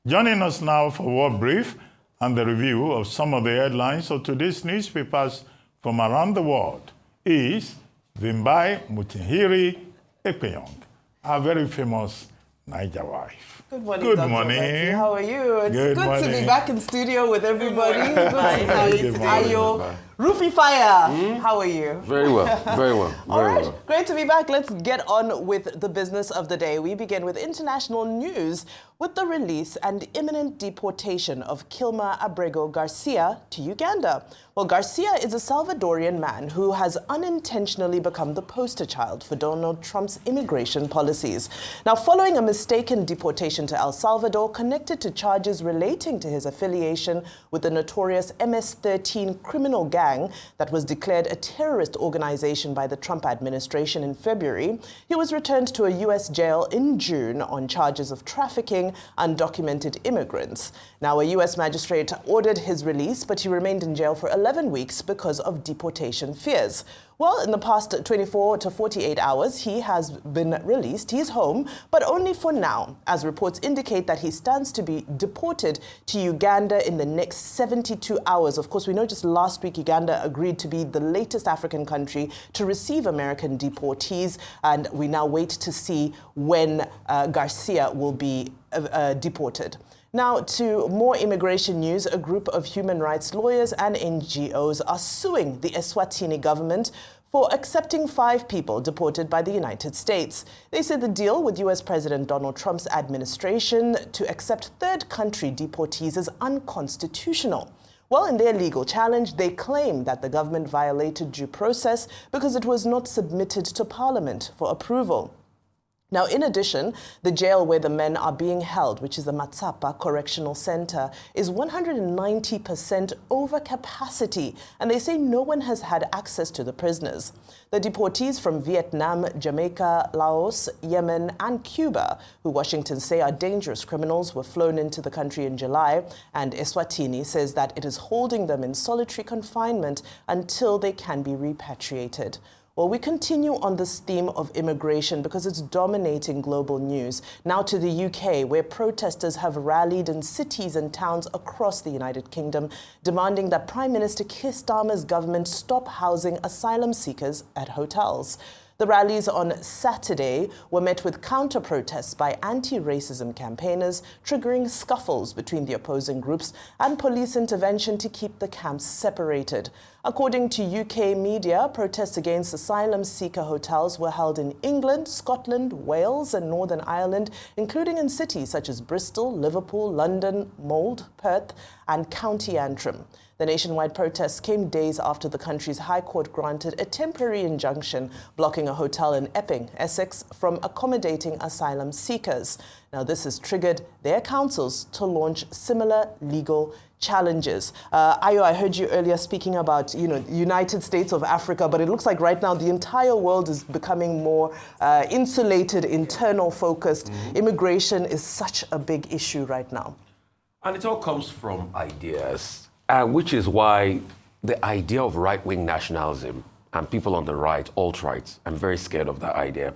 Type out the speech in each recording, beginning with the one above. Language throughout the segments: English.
Joining us now for World Brief and the review of some of the headlines of today's newspapers from around the world is Vimbai Mutinhiri Ekpenyong, our very famous Niger wife. Good morning, Good Dr. morning. Betsy. How are you? It's Good good to be back in studio with everybody. Good to have you Good today. morning. Rufy Fire, how are you? Very well, very well, All very right, well. great to be back. Let's get on with the business of the day. We begin with international news with the release and imminent deportation of Kilmer Abrego Garcia to Uganda. Well, Garcia is a Salvadorian man who has unintentionally become the poster child for Donald Trump's immigration policies. Now, following a mistaken deportation to El Salvador connected to charges relating to his affiliation with the notorious MS-13 criminal gang that was declared a terrorist organization by the Trump administration in February, he was returned to a U.S. jail in June on charges of trafficking undocumented immigrants. Now, a U.S. magistrate ordered his release, but he remained in jail for 11 weeks because of deportation fears. Well, in the past 24 to 48 hours, he has been released. He's home, but only for now, as reports indicate that he stands to be deported to Uganda in the next 72 hours. Of course, we know just last week Uganda agreed to be the latest African country to receive American deportees, and we now wait to see when Garcia will be deported. Now, to more immigration news, a group of human rights lawyers and NGOs are suing the Eswatini government for accepting 5 people deported by the United States. They say the deal with U.S. President Donald Trump's administration to accept third country deportees is unconstitutional. Well, in their legal challenge, they claim that the government violated due process because it was not submitted to Parliament for approval. Now, in addition, the jail where the men are being held, which is the Matsapa Correctional Center, is 190% over capacity, and they say no one has had access to the prisoners. The deportees from Vietnam, Jamaica, Laos, Yemen, and Cuba, who Washington say are dangerous criminals, were flown into the country in July, and Eswatini says that it is holding them in solitary confinement until they can be repatriated. Well, we continue on this theme of immigration because it's dominating global news. Now to the UK, where protesters have rallied in cities and towns across the United Kingdom, demanding that Prime Minister Keir Starmer's government stop housing asylum seekers at hotels. The rallies on Saturday were met with counter-protests by anti-racism campaigners, triggering scuffles between the opposing groups and police intervention to keep the camps separated. According to UK media, protests against asylum seeker hotels were held in England, Scotland, Wales and Northern Ireland, including in cities such as Bristol, Liverpool, London, Mold, Perth and County Antrim. The nationwide protests came days after the country's High Court granted a temporary injunction blocking a hotel in Epping, Essex, from accommodating asylum seekers. Now, this has triggered their councils to launch similar legal challenges. Ayo, I heard you earlier speaking about, United States of Africa, but it looks like right now the entire world is becoming more insulated, internal focused. Immigration is such a big issue right now. And it all comes from ideas, which is why the idea of right-wing nationalism and people on the right, alt-right, I'm very scared of that idea.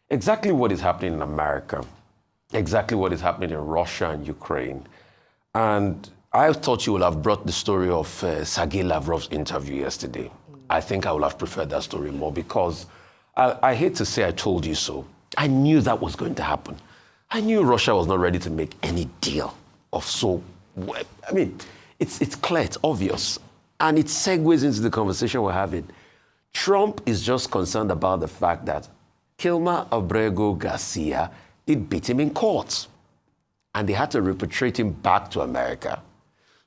Exactly what is happening in America, exactly what is happening in Russia and Ukraine. And I thought you would have brought the story of Sergei Lavrov's interview yesterday. I think I would have preferred that story more because I hate to say I told you so. I knew that was going to happen. I knew Russia was not ready to make any deal of so, I mean, it's clear, it's obvious. And it segues into the conversation we're having. Trump is just concerned about the fact that Kilmer Abrego Garcia did beat him in court. And they had to repatriate him back to America.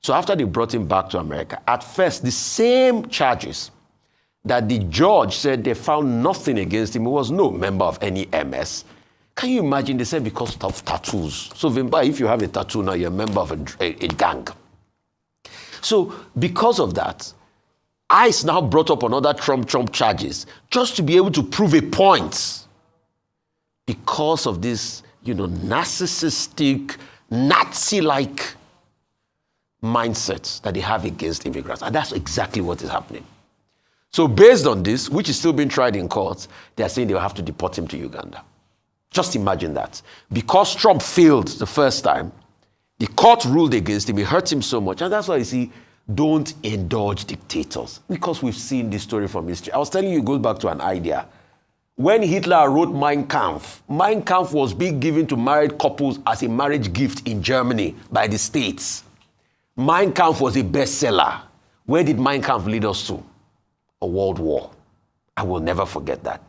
So after they brought him back to America, at first, the same charges that the judge said they found nothing against him, he was no member of any MS. Can you imagine? They said because of tattoos. So Vimbai, if you have a tattoo now, you're a member of a gang. So because of that, ICE now brought up another Trump charges just to be able to prove a point because of this, narcissistic, Nazi-like mindset that they have against immigrants. And that's exactly what is happening. So based on this, which is still being tried in court, they are saying they will have to deport him to Uganda. Just imagine that. Because Trump failed the first time, The court ruled against him. It hurt him so much. And that's why you see, don't indulge dictators. Because we've seen this story from history. I was telling you, it goes back to an idea. When Hitler wrote Mein Kampf was being given to married couples as a marriage gift in Germany by the states. Mein Kampf was a bestseller. Where did Mein Kampf lead us to? A world war. I will never forget that.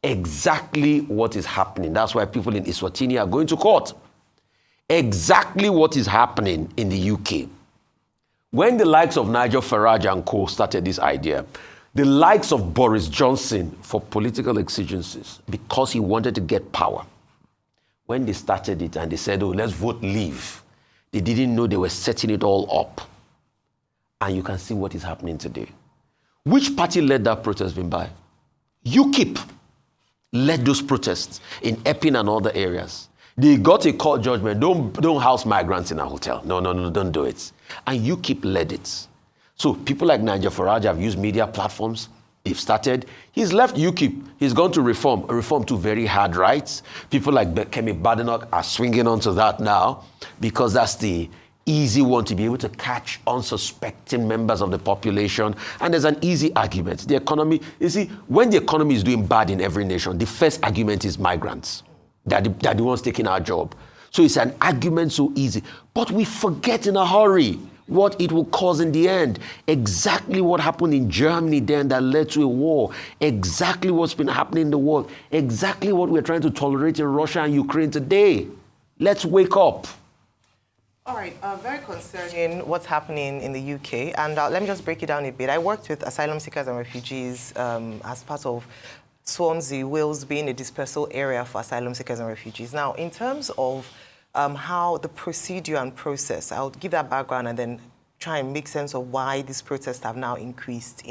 Exactly what is happening. That's why people in Eswatini are going to court. Exactly what is happening in the UK. When the likes of Nigel Farage and co started this idea, the likes of Boris Johnson for political exigencies, because he wanted to get power. When they started it and they said, oh, let's vote leave, they didn't know they were setting it all up. And you can see what is happening today. Which party led that protest, Vimbai? UKIP led those protests in Epping and other areas. They got a court judgment, don't house migrants in a hotel. No, don't do it. And UKIP led it. So people like Nigel Farage have used media platforms. They've started. He's left UKIP. He's gone to Reform to very hard rights. People like Kemi Badenoch are swinging onto that now because that's the easy one to be able to catch unsuspecting members of the population. And there's an easy argument. The economy, you see, when the economy is doing bad in every nation, the first argument is migrants. They're the ones taking our job. So it's an argument so easy. But we forget in a hurry what it will cause in the end. Exactly what happened in Germany then that led to a war. Exactly what's been happening in the world. Exactly what we're trying to tolerate in Russia and Ukraine today. Let's wake up. All right, very concerning what's happening in the UK. And let me just break it down a bit. I worked with asylum seekers and refugees as part of Swansea, Wales being a dispersal area for asylum seekers and refugees. Now, in terms of how the procedure and process, I'll give that background and then try and make sense of why these protests have now increased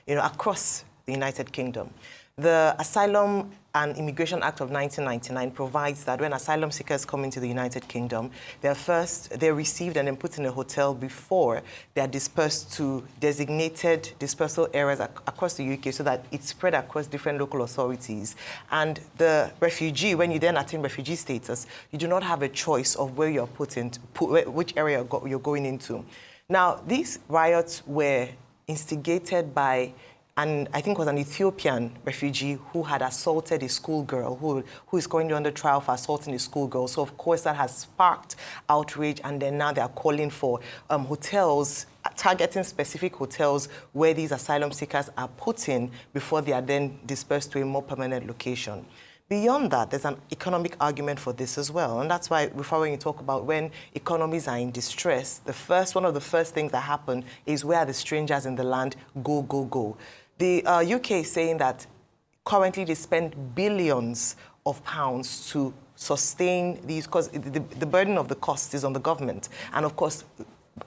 across the United Kingdom. The Asylum and Immigration Act of 1999 provides that when asylum seekers come into the United Kingdom, they're received and then put in a hotel before they are dispersed to designated dispersal areas across the UK so that it's spread across different local authorities. And the refugee, when you then attain refugee status, you do not have a choice of where you're which area you're going into. Now, these riots were instigated by and I think it was an Ethiopian refugee who had assaulted a schoolgirl, who is currently under trial for assaulting a schoolgirl. So, of course, that has sparked outrage, and then now they are calling for hotels, targeting specific hotels where these asylum seekers are put in before they are then dispersed to a more permanent location. Beyond that, there's an economic argument for this as well. And that's why when you talk about when economies are in distress, one of the first things that happen is where the strangers in the land go. The UK is saying that currently they spend billions of pounds to sustain these, because the burden of the cost is on the government and, of course,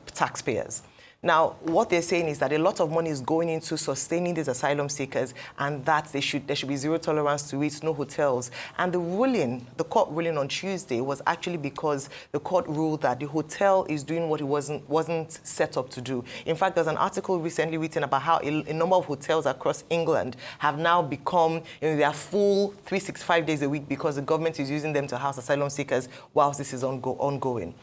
taxpayers. Now, what they're saying is that a lot of money is going into sustaining these asylum seekers, and that there should be zero tolerance to it, no hotels. And the court ruling on Tuesday was actually because the court ruled that the hotel is doing what it wasn't set up to do. In fact, there's an article recently written about how a number of hotels across England have now become, they are full 365 days a week because the government is using them to house asylum seekers whilst this is ongoing.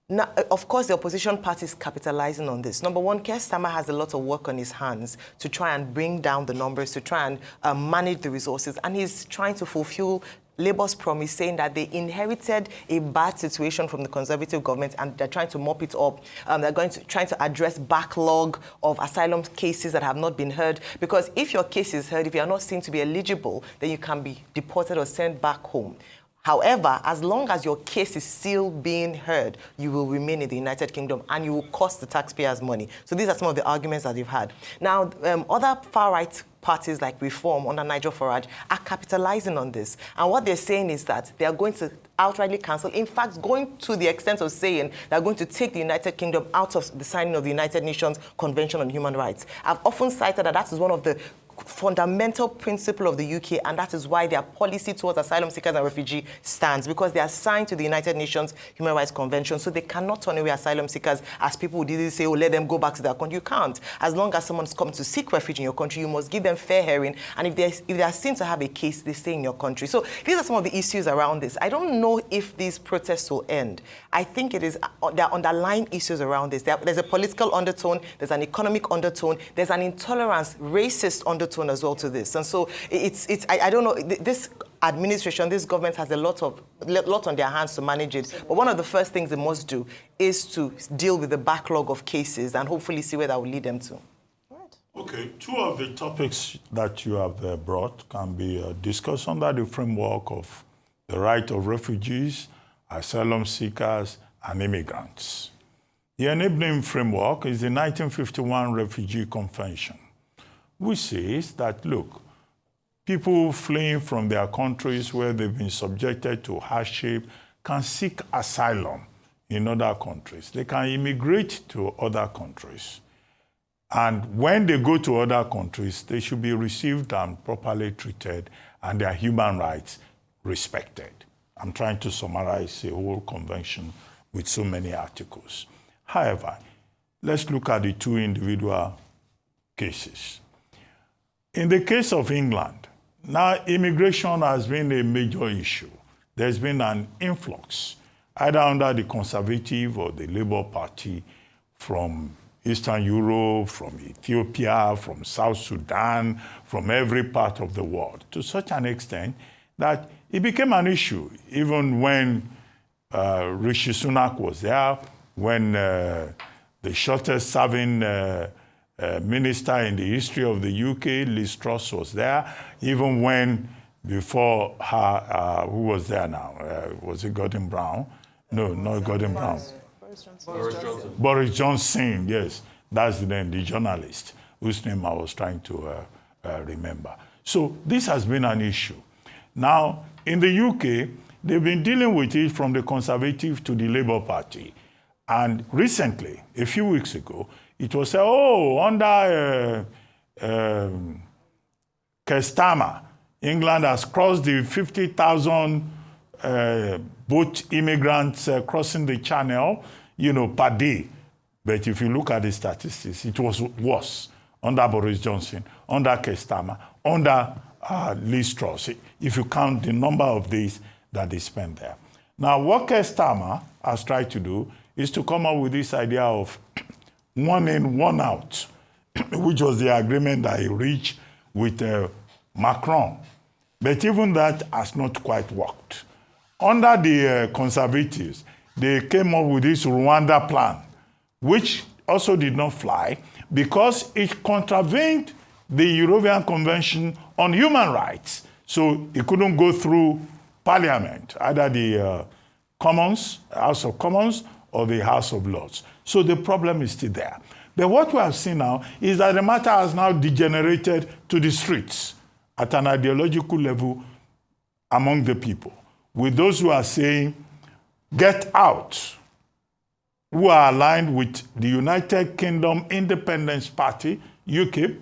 Now, of course, the opposition party is capitalizing on this. Number one, Keir Starmer has a lot of work on his hands to try and bring down the numbers, to try and manage the resources. And he's trying to fulfill Labour's promise, saying that they inherited a bad situation from the Conservative government and they're trying to mop it up. They're trying to address backlog of asylum cases that have not been heard. Because if your case is heard, if you're not seen to be eligible, then you can be deported or sent back home. However, as long as your case is still being heard, you will remain in the United Kingdom and you will cost the taxpayers money. So these are some of the arguments that they've had. Now, other far-right parties like Reform under Nigel Farage are capitalizing on this. And what they're saying is that they are going to outrightly cancel, in fact, going to the extent of saying they're going to take the United Kingdom out of the signing of the United Nations Convention on Human Rights. I've often cited that is one of the fundamental principle of the UK, and that is why their policy towards asylum seekers and refugees stands, because they are signed to the United Nations Human Rights Convention, so they cannot turn away asylum seekers as people would easily say, oh, let them go back to their country. You can't. As long as someone's come to seek refuge in your country, you must give them fair hearing, and if they are seen to have a case, they stay in your country. So these are some of the issues around this. I don't know if these protests will end. I think there are underlying issues around this. There's a political undertone, there's an economic undertone, there's an intolerance, racist undertone as well to this. And so I don't know, this administration, this government has a lot on their hands to manage it. But one of the first things they must do is to deal with the backlog of cases and hopefully see where that will lead them to. Okay, two of the topics that you have brought can be discussed under the framework of the right of refugees, asylum seekers, and immigrants. The enabling framework is the 1951 Refugee Convention, which says that, look, people fleeing from their countries where they've been subjected to hardship can seek asylum in other countries. They can immigrate to other countries. And when they go to other countries, they should be received and properly treated and their human rights respected. I'm trying to summarize the whole convention with so many articles. However, let's look at the two individual cases. In the case of England, now immigration has been a major issue. There's been an influx, either under the Conservative or the Labour Party, from Eastern Europe, from Ethiopia, from South Sudan, from every part of the world, to such an extent that it became an issue, even when Rishi Sunak was there, when the shortest serving minister in the history of the UK, Liz Truss, was there, even when before her, who was there now? Was it Gordon Brown? No, not Gordon Brown. Boris Johnson, yes. That's the name, the journalist, whose name I was trying to remember. So this has been an issue. Now, in the UK, they've been dealing with it from the Conservative to the Labour Party. And recently, a few weeks ago, it was said, oh, under Keir Starmer, England has crossed the 50,000 boat immigrants crossing the channel, per day. But if you look at the statistics, it was worse under Boris Johnson, under Keir Starmer, under Liz Truss, if you count the number of days that they spent there. Now, what Keir Starmer has tried to do is to come up with this idea of one in, one out, which was the agreement that he reached with Macron. But even that has not quite worked. Under the Conservatives, they came up with this Rwanda plan, which also did not fly because it contravened the European Convention on Human Rights. So it couldn't go through Parliament, either the House of Commons, or the House of Lords. So the problem is still there. But what we have seen now is that the matter has now degenerated to the streets at an ideological level among the people, with those who are saying, get out, who are aligned with the United Kingdom Independence Party, UKIP,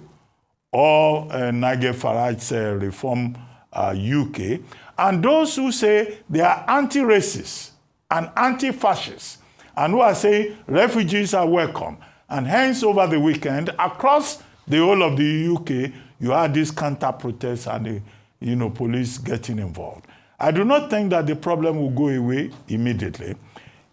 or Nigel Farage's Reform UK, and those who say they are anti-racist and anti-fascist, and who are saying refugees are welcome. And hence, over the weekend, across the whole of the UK, you had these counter-protests and the police getting involved. I do not think that the problem will go away immediately.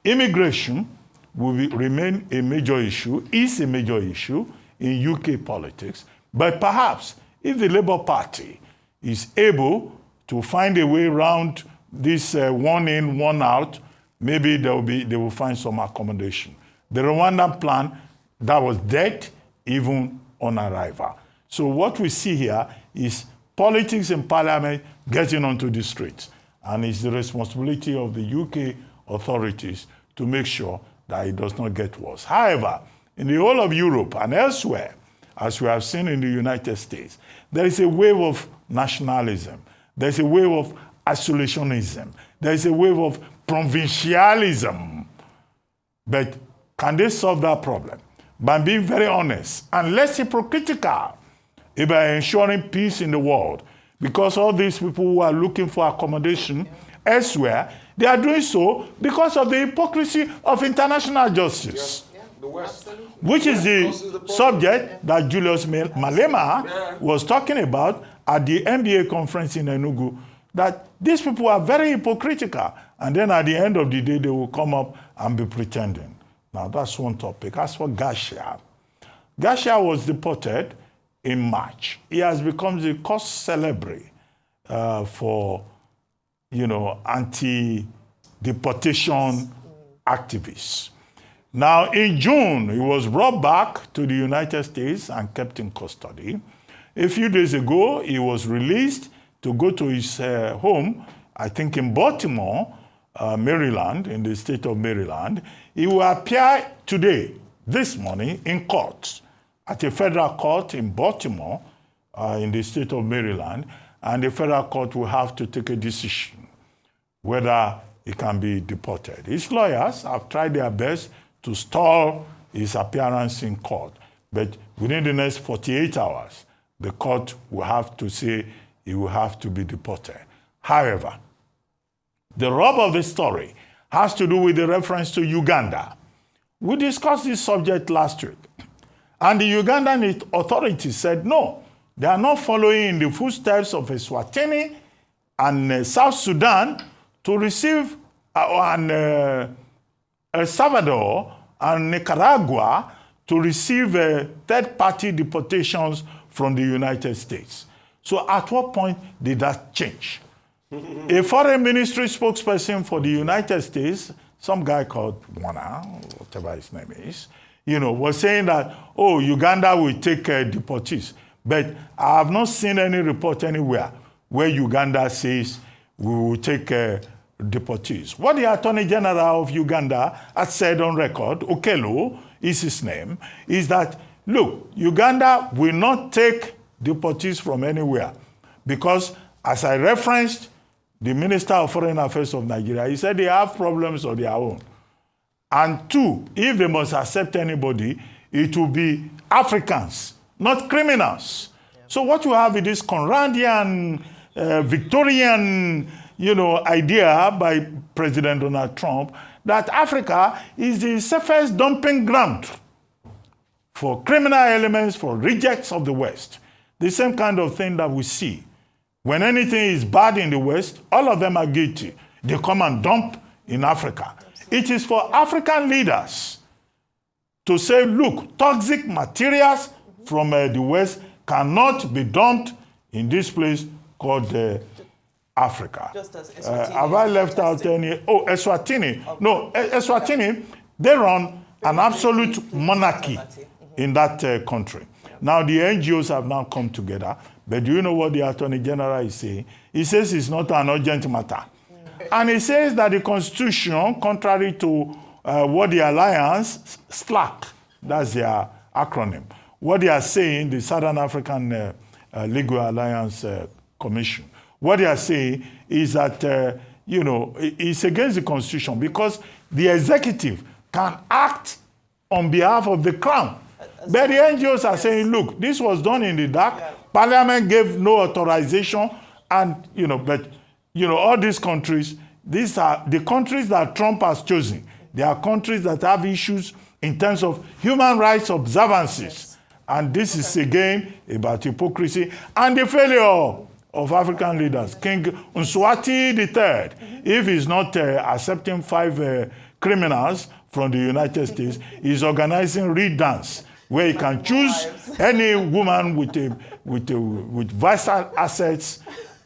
Immigration will remain a major issue, is a major issue in UK politics. But perhaps if the Labour Party is able to find a way around this one in, one out, maybe they will find some accommodation. The Rwandan plan, that was dead even on arrival. So what we see here is politics in Parliament getting onto the streets. And it's the responsibility of the UK authorities to make sure that it does not get worse. However, in the whole of Europe and elsewhere, as we have seen in the United States, there is a wave of nationalism. There's a wave of isolationism. There's a wave of provincialism. But can they solve that problem? By being very honest and less hypocritical about ensuring peace in the world. Because all these people who are looking for accommodation elsewhere, they are doing so because of the hypocrisy of international justice. The West. Which is the subject that Julius Malema was talking about at the NBA conference in Enugu, that these people are very hypocritical, and then at the end of the day, they will come up and be pretending. Now, that's one topic. As for Garcia, Garcia was deported in March. He has become the cause celebre for, anti-deportation activists. Now, in June, he was brought back to the United States and kept in custody. A few days ago, he was released to go to his home, I think in Baltimore, Maryland, in the state of Maryland. He will appear today, this morning, in court, at a federal court in Baltimore, in the state of Maryland, and the federal court will have to take a decision whether he can be deported. His lawyers have tried their best to stall his appearance in court. But within the next 48 hours, the court will have to say he will have to be deported. However, the rub of the story has to do with the reference to Uganda. We discussed this subject last week, and the Ugandan authorities said no, they are not following in the footsteps of Eswatini and South Sudan to receive El Salvador and Nicaragua to receive third-party deportations from the United States. So at what point did that change? A foreign ministry spokesperson for the United States, some guy called Warner, whatever his name is, was saying that, Uganda will take deportees. But I have not seen any report anywhere where Uganda says we will take deportees. What the Attorney General of Uganda has said on record, Okello is his name, is that, look, Uganda will not take deportees from anywhere because, as I referenced, the Minister of Foreign Affairs of Nigeria, he said they have problems of their own. And two, if they must accept anybody, it will be Africans, not criminals. Yeah. So what you have is this Conradian, Victorian, idea by President Donald Trump that Africa is the safest dumping ground for criminal elements, for rejects of the West. The same kind of thing that we see. When anything is bad in the West, all of them are guilty. They come and dump in Africa. Absolutely. It is for African leaders to say, look, toxic materials from the West cannot be dumped in this place called Africa. Just as Eswatini. Have I left out any? Eswatini. Okay. No, Eswatini, they run an absolute monarchy in that country. Now, the NGOs have now come together, but do you know what the Attorney General is saying? He says it's not an urgent matter. And he says that the Constitution, contrary to what the Alliance, SLAC, that's their acronym, what they are saying, the Southern African Legal Alliance Commission, what they are saying is that, it's against the Constitution because the executive can act on behalf of the Crown. But the NGOs are saying, look, this was done in the dark. Yeah. Parliament gave no authorization. And, all these countries, these are the countries that Trump has chosen. They are countries that have issues in terms of human rights observances. Yes. And this is, again, about hypocrisy and the failure of African leaders. King Mswati III, if he's not accepting 5 criminals from the United States, he's organizing Reed Dance, where he can choose any woman with vital assets,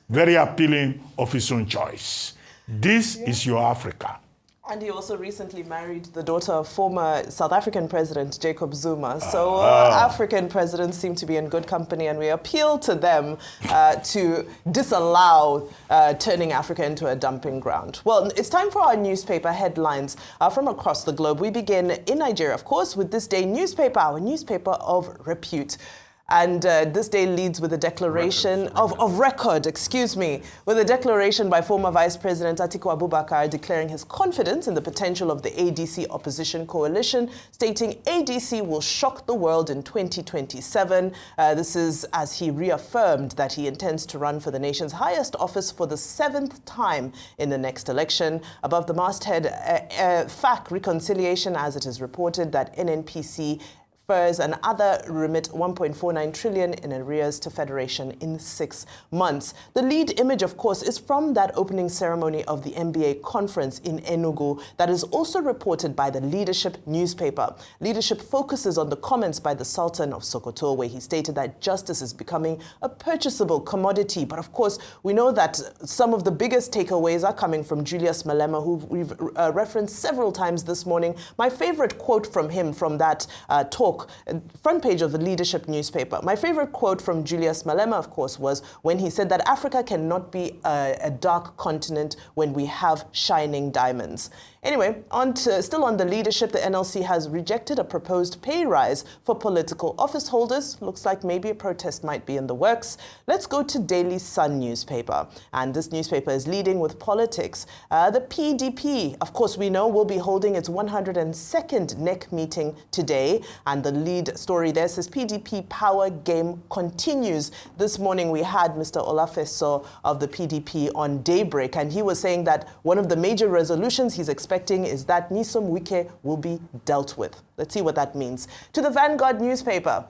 very appealing, of his own choice. This is your Africa. And he also recently married the daughter of former South African President Jacob Zuma. So African presidents seem to be in good company, and we appeal to them to disallow turning Africa into a dumping ground. Well, it's time for our newspaper headlines from across the globe. We begin in Nigeria, of course, with This Day newspaper, our newspaper of repute. And this day leads with a declaration of record, with a declaration by former Vice President Atiku Abubakar declaring his confidence in the potential of the ADC opposition coalition, stating ADC will shock the world in 2027. This is as he reaffirmed that he intends to run for the nation's highest office for the 7th time in the next election. Above the masthead, FAC reconciliation, as it is reported that NNPC FERS and other remit 1.49 trillion in arrears to Federation in 6 months. The lead image, of course, is from that opening ceremony of the MBA conference in Enugu that is also reported by the Leadership newspaper. Leadership focuses on the comments by the Sultan of Sokoto, where he stated that justice is becoming a purchasable commodity. But of course, we know that some of the biggest takeaways are coming from Julius Malema, who we've referenced several times this morning. My favorite quote from him from that talk, front page of the Leadership newspaper. My favorite quote from Julius Malema, of course, was when he said that Africa cannot be a dark continent when we have shining diamonds. Anyway, still on the Leadership, the NLC has rejected a proposed pay rise for political office holders. Looks like maybe a protest might be in the works. Let's go to Daily Sun newspaper. And this newspaper is leading with politics. The PDP, of course, we know will be holding its 102nd NEC meeting today. And the lead story there says PDP power game continues. This morning we had Mr. Olafeso of the PDP on Daybreak, and he was saying that one of the major resolutions he's expecting is that Nyesom Wike will be dealt with. Let's see what that means. To the Vanguard newspaper,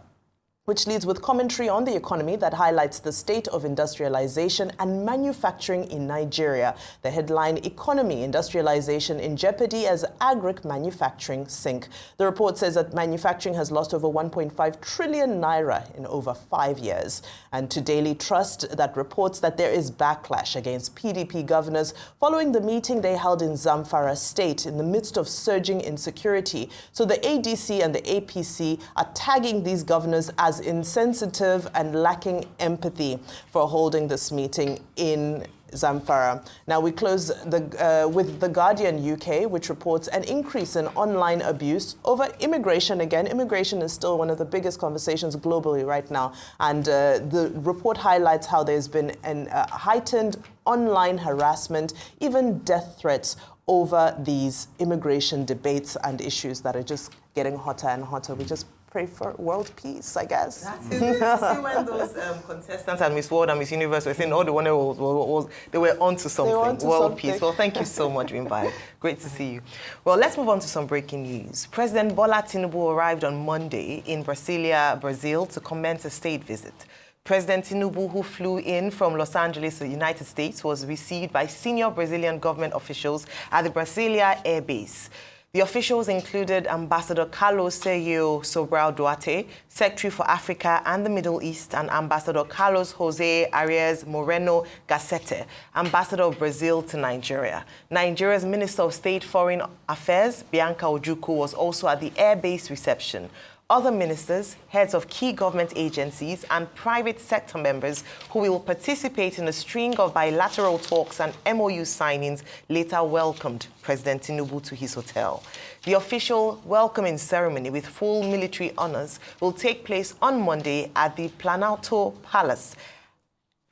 which leads with commentary on the economy that highlights the state of industrialization and manufacturing in Nigeria. The headline, Economy Industrialization in Jeopardy as Agric Manufacturing Sink. The report says that manufacturing has lost over 1.5 trillion naira in over 5 years. And to Daily Trust, that reports that there is backlash against PDP governors following the meeting they held in Zamfara State in the midst of surging insecurity. So the ADC and the APC are tagging these governors as insensitive and lacking empathy for holding this meeting in Zamfara. Now we close with The Guardian UK, which reports an increase in online abuse over immigration. Again, immigration is still one of the biggest conversations globally right now. And the report highlights how there's been a heightened online harassment, even death threats over these immigration debates and issues that are just getting hotter and hotter. We just pray for world peace, I guess. That's it. See when those contestants at Miss World and Miss Universe were saying, oh, the one was they were onto something. World peace. Well, thank you so much, Wimbai. Great to see you. Well, let's move on to some breaking news. President Bola Tinubu arrived on Monday in Brasilia, Brazil, to commence a state visit. President Tinubu, who flew in from Los Angeles to the United States, was received by senior Brazilian government officials at the Brasilia Air Base. The officials included Ambassador Carlos Sergio Sobral Duarte, Secretary for Africa and the Middle East, and Ambassador Carlos Jose Arias Moreno Gacete, Ambassador of Brazil to Nigeria. Nigeria's Minister of State Foreign Affairs, Bianca Ojukwu, was also at the airbase reception. Other ministers, heads of key government agencies, and private sector members who will participate in a string of bilateral talks and MOU signings later welcomed President Tinubu to his hotel. The official welcoming ceremony with full military honors will take place on Monday at the Planalto Palace.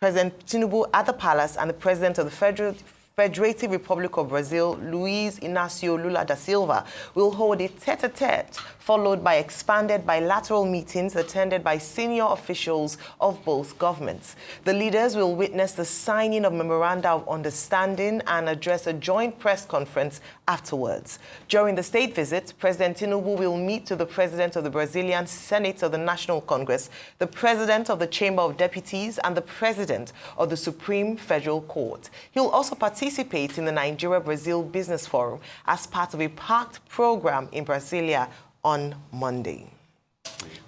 President Tinubu at the palace and the President of the Federative Republic of Brazil, Luiz Inácio Lula da Silva, will hold a tete-a-tete, followed by expanded bilateral meetings attended by senior officials of both governments. The leaders will witness the signing of memoranda of understanding and address a joint press conference afterwards. During the state visit, President Tinubu will meet with the President of the Brazilian Senate of the National Congress, the President of the Chamber of Deputies, and the President of the Supreme Federal Court. He will also participate in the Nigeria-Brazil Business Forum as part of a packed program in Brasilia on Monday.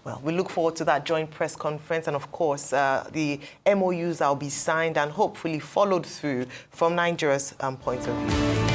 Well, we look forward to that joint press conference and, of course, the MOUs that will be signed and hopefully followed through from Nigeria's point of view.